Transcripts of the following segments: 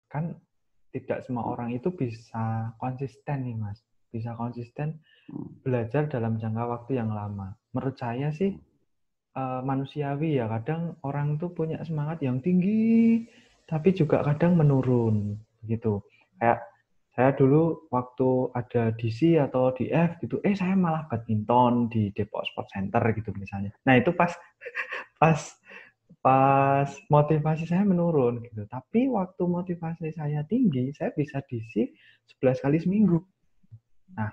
kan tidak semua orang itu bisa konsisten nih Mas. Bisa konsisten belajar dalam jangka waktu yang lama. Menurut saya sih manusiawi ya, kadang orang tuh punya semangat yang tinggi, tapi juga kadang menurun gitu. Kayak saya dulu waktu ada di C atau di F gitu, saya malah badminton di Depok Sport Center gitu misalnya. Nah itu pas pas motivasi saya menurun gitu. Tapi waktu motivasi saya tinggi, saya bisa di C 11 kali seminggu. Nah,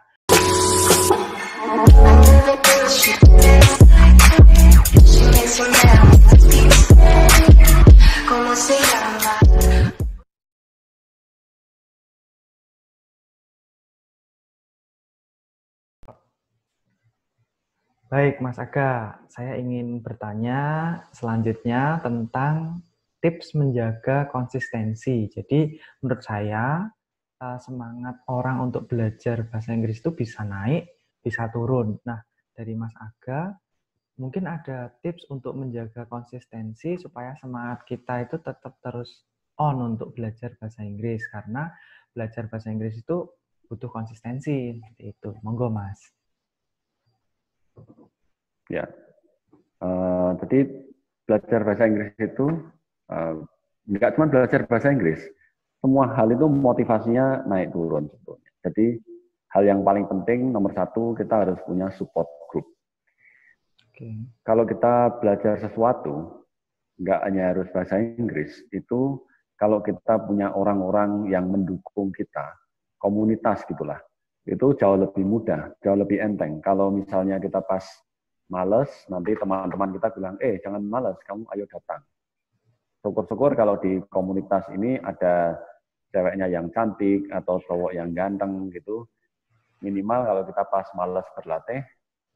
baik, Mas Aga, saya ingin bertanya selanjutnya tentang tips menjaga konsistensi. Jadi, menurut saya, semangat orang untuk belajar bahasa Inggris itu bisa naik, bisa turun. Nah, dari Mas Aga, mungkin ada tips untuk menjaga konsistensi supaya semangat kita itu tetap terus on untuk belajar bahasa Inggris. Karena belajar bahasa Inggris itu butuh konsistensi. Seperti itu. Monggo, Mas. Ya, jadi belajar bahasa Inggris itu nggak cuma belajar bahasa Inggris, semua hal itu motivasinya naik turun sebetulnya. Jadi hal yang paling penting nomor satu kita harus punya support group. Oke. Kalau kita belajar sesuatu, nggak hanya harus bahasa Inggris, itu kalau kita punya orang-orang yang mendukung kita, komunitas gitulah, itu jauh lebih mudah, jauh lebih enteng. Kalau misalnya kita pas males, nanti teman-teman kita bilang, jangan males, kamu ayo datang. Syukur-syukur kalau di komunitas ini ada ceweknya yang cantik atau cowok yang ganteng gitu, minimal kalau kita pas males berlatih,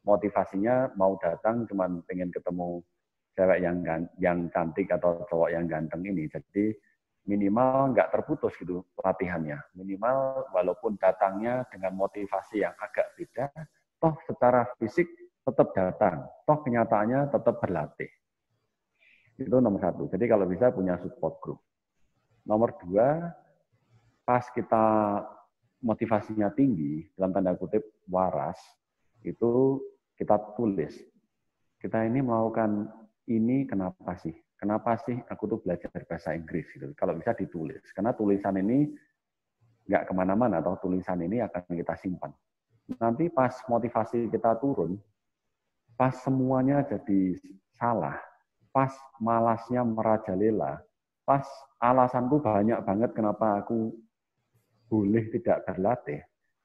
motivasinya mau datang cuman pengen ketemu cewek yang cantik atau cowok yang ganteng ini. Jadi minimal nggak terputus gitu latihannya. Minimal walaupun datangnya dengan motivasi yang agak beda, toh secara fisik tetap datang, toh kenyataannya tetap berlatih. Itu nomor satu. Jadi kalau bisa punya support group. Nomor dua, pas kita motivasinya tinggi, dalam tanda kutip waras, itu kita tulis. Kita ini melakukan ini kenapa sih? Kenapa sih aku tuh belajar bahasa Inggris gitu? Kalau bisa ditulis, karena tulisan ini nggak kemana-mana, atau tulisan ini akan kita simpan. Nanti pas motivasi kita turun, pas semuanya jadi salah, pas malasnya merajalela, pas alasanku banyak banget kenapa aku boleh tidak berlatih,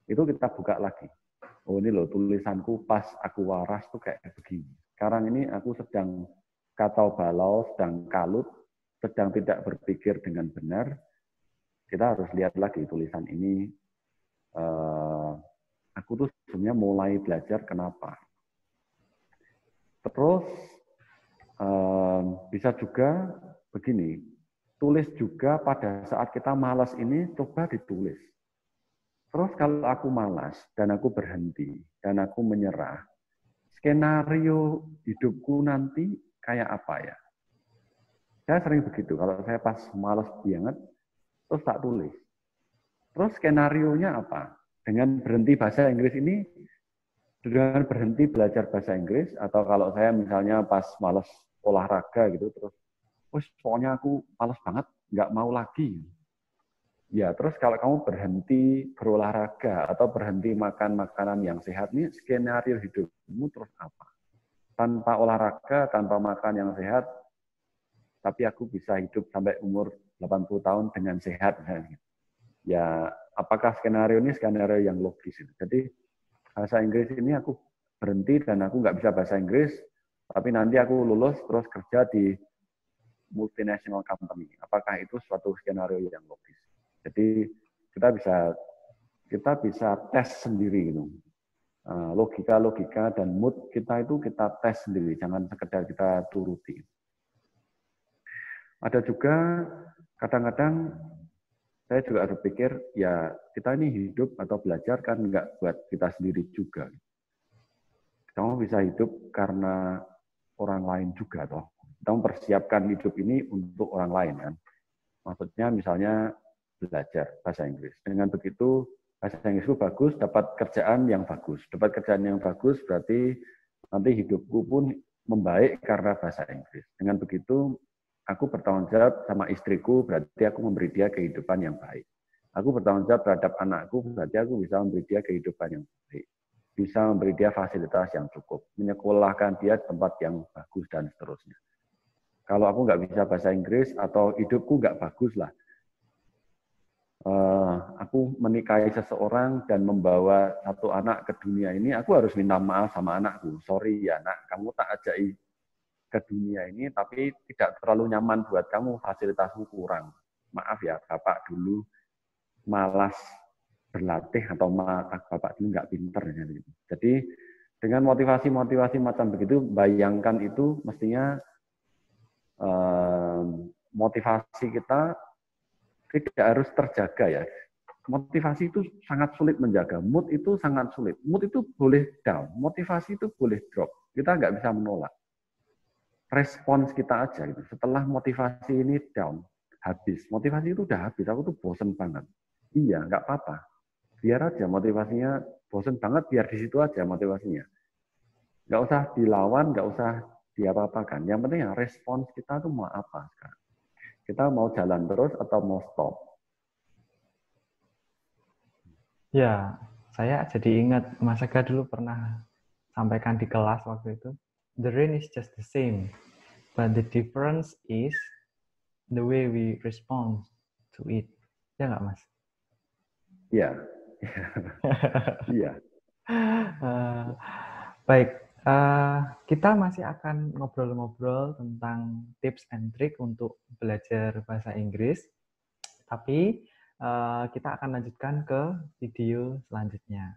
itu kita buka lagi. Oh ini loh tulisanku pas aku waras tuh kayak begini. Sekarang ini aku sedang kacau balau, sedang kalut, sedang tidak berpikir dengan benar. Kita harus lihat lagi tulisan ini. Aku tuh sebenarnya mulai belajar kenapa. Terus bisa juga begini, tulis juga pada saat kita malas ini, coba ditulis. Terus kalau aku malas dan aku berhenti dan aku menyerah, skenario hidupku nanti kayak apa ya? Saya sering begitu, kalau saya pas malas banget, terus tak tulis. Terus skenario-nya apa? Dengan berhenti bahasa Inggris ini, dengan berhenti belajar bahasa Inggris, atau kalau saya misalnya pas malas olahraga gitu, terus, pokoknya aku malas banget, nggak mau lagi. Ya, terus kalau kamu berhenti berolahraga atau berhenti makan makanan yang sehat, nih skenario hidupmu terus apa? Tanpa olahraga, tanpa makan yang sehat, tapi aku bisa hidup sampai umur 80 tahun dengan sehat. Ya, apakah skenario ini skenario yang logis? Jadi, bahasa Inggris ini aku berhenti dan aku nggak bisa bahasa Inggris, tapi nanti aku lulus terus kerja di multinational company. Apakah itu suatu skenario yang logis? Jadi, kita bisa tes sendiri gitu. Logika-logika dan mood kita itu kita tes sendiri, jangan sekedar kita turuti. Ada juga kadang-kadang saya juga berpikir, ya kita ini hidup atau belajar kan nggak buat kita sendiri juga. Kamu bisa hidup karena orang lain juga, toh. Kita mempersiapkan hidup ini untuk orang lain, kan. Maksudnya misalnya belajar bahasa Inggris. Dengan begitu bahasa Inggrisku bagus, dapat kerjaan yang bagus. Dapat kerjaan yang bagus berarti nanti hidupku pun membaik karena bahasa Inggris. Dengan begitu aku bertanggung jawab sama istriku, berarti aku memberi dia kehidupan yang baik. Aku bertanggung jawab terhadap anakku, berarti aku bisa memberi dia kehidupan yang baik. Bisa memberi dia fasilitas yang cukup, menyekolahkan dia di tempat yang bagus, dan seterusnya. Kalau aku nggak bisa bahasa Inggris, atau hidupku nggak bagus lah, aku menikahi seseorang dan membawa satu anak ke dunia ini, aku harus minta maaf sama anakku. Sorry ya nak, kamu tak ajai ke dunia ini, tapi tidak terlalu nyaman buat kamu, fasilitasmu kurang. Maaf ya, bapak dulu malas berlatih, atau bapak dulu nggak pinter. Jadi dengan motivasi-motivasi macam begitu, bayangkan itu mestinya motivasi kita tidak harus terjaga ya. Motivasi itu sangat sulit menjaga, mood itu sangat sulit. Mood itu boleh down, motivasi itu boleh drop. Kita nggak bisa menolak. Respons kita aja gitu. Setelah motivasi ini down, habis. Motivasi itu udah habis, aku tuh bosen banget. Iya, nggak apa-apa. Biar aja motivasinya bosen banget, biar di situ aja motivasinya. Nggak usah dilawan, nggak usah diapa-apakan. Yang penting ya respons kita tuh mau apa sekarang. Kita mau jalan terus atau mau stop? Ya, saya jadi ingat Mas Aga dulu pernah sampaikan di kelas waktu itu. The rain is just the same, but the difference is the way we respond to it. Ya nggak, Mas? Iya. Iya. Baik, kita masih akan ngobrol-ngobrol tentang tips and trick untuk belajar bahasa Inggris. Tapi kita akan lanjutkan ke video selanjutnya.